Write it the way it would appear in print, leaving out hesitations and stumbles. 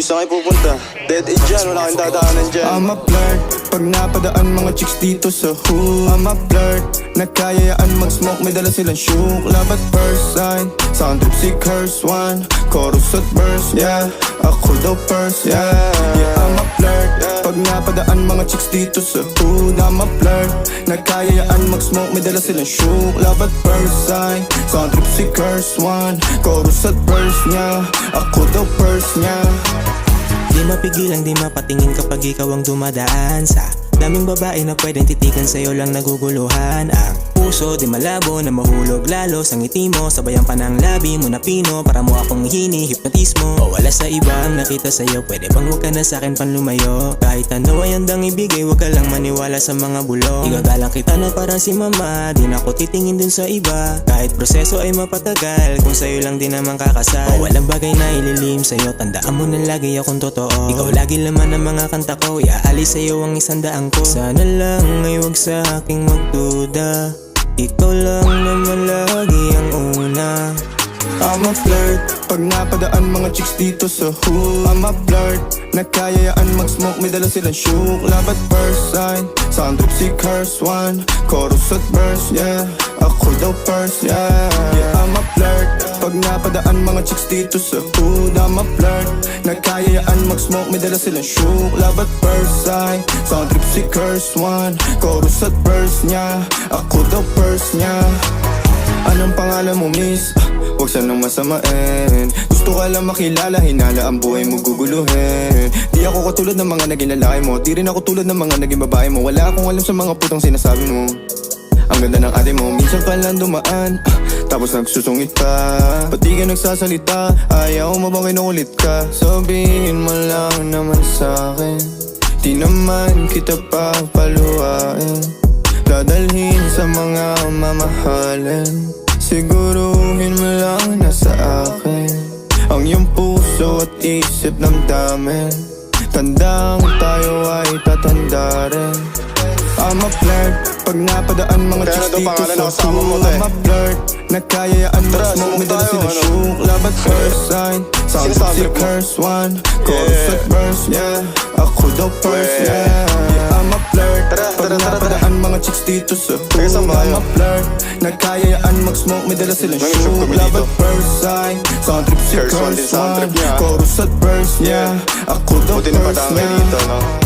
Kung saan kayo pupunta? Dead end dyan, wala kang dadaanan dyan. I'm a flirt, pag napadaan mga chicks dito sa hood. I'm a flirt, nagkayayaan mag-smoke, may dala silang shook. Love at first sight, sound trip si curse one. Chorus at verse, yeah, ako daw first, yeah. Yeah, I'm a flirt, pag napadaan mga chicks dito sa hood. I'm a flirt, nagkayayaan mag-smoke, may dala silang shook. Love at first sight, sound trip si curse one. Chorus at verse niya, ako daw first niya. Di mapigilang di mapatingin kapag ikaw ang dumadaan sa daming babae na pwedeng titigan sa'yo lang naguguluhan. Ang puso di malabo na mahulog lalo sa ngiti mo. Sabayan pa ng labi mo na pino para mo akong hini-hipnotismo. O wala sa iba ang nakita sa'yo, pwede bang huwag ka na sa'kin panlumayo? Kahit ano ay handang ibigay, huwag ka lang maniwala sa mga bulong. Igagalang kita na parang si mama, di na ako titingin dun sa iba. Kahit proseso ay mapatagal, kung sa'yo lang din naman kakasal. O walang bagay na ililim sa'yo, tandaan mo na lagi akong totoo. Ikaw lagi laman ng mga kanta ko, iaalis sa'yo ang 100 ko. Sana lang ay wag sa aking magduda, ikaw lang naman lagi ang una. I'm a flirt, pag napadaan mga chicks dito sa hood. I'm a flirt, nagkayayaan mag-smoke, may dala silang shook. Love at first sight, sound trip si curse one. Chorus at verse, yeah, ako daw first, yeah. Yeah, I'm a flirt, pag napadaan mga chicks dito sa hood. I'm a flirt, nagkayayaan mag-smoke, may dala silang shook. Love at first sight, sound trip si curse one. Chorus at verse niya, ako daw first niya. Anong pangalan mo, miss? Huwag sanang masamain. Gusto ka lang makilala, hinala ang buhay mo guguluhin. Di ako katulad ng mga naging lalaki mo, di rin ako tulad ng mga naging babae mo. Wala akong alam sa mga putang sinasabi mo. Ang ganda ng ate mo, minsan ka lang dumaan, tapos nagsusungit pa. Ba't di ka nagsasalita? Ayaw mo bang kinukulit ka? Sabihin mo lang naman sa'kin, di naman kita papaluhain. Dadalhin sa mga mamahalin, siguruhin mo lang na sa akin ang iyong puso at isip damdamin. Tandang tayo ay tatanda rin. I'm a flirt, pag napadaan mga chicks dito sa hood. I'm a flirt, nagkayayaan mag-smoke, may dala silang shook. Love at first sight, sound trip si curse one. Chorus at verse, yeah, ako daw first, yeah. I'm a flirt, pag napadaan mga chicks dito sa hood. I'm a flirt, nagkayayaan mag-smoke, may dala silang shook. Love at first sight, sound trip si curse one. Chorus at verse, yeah, ako daw first, yeah.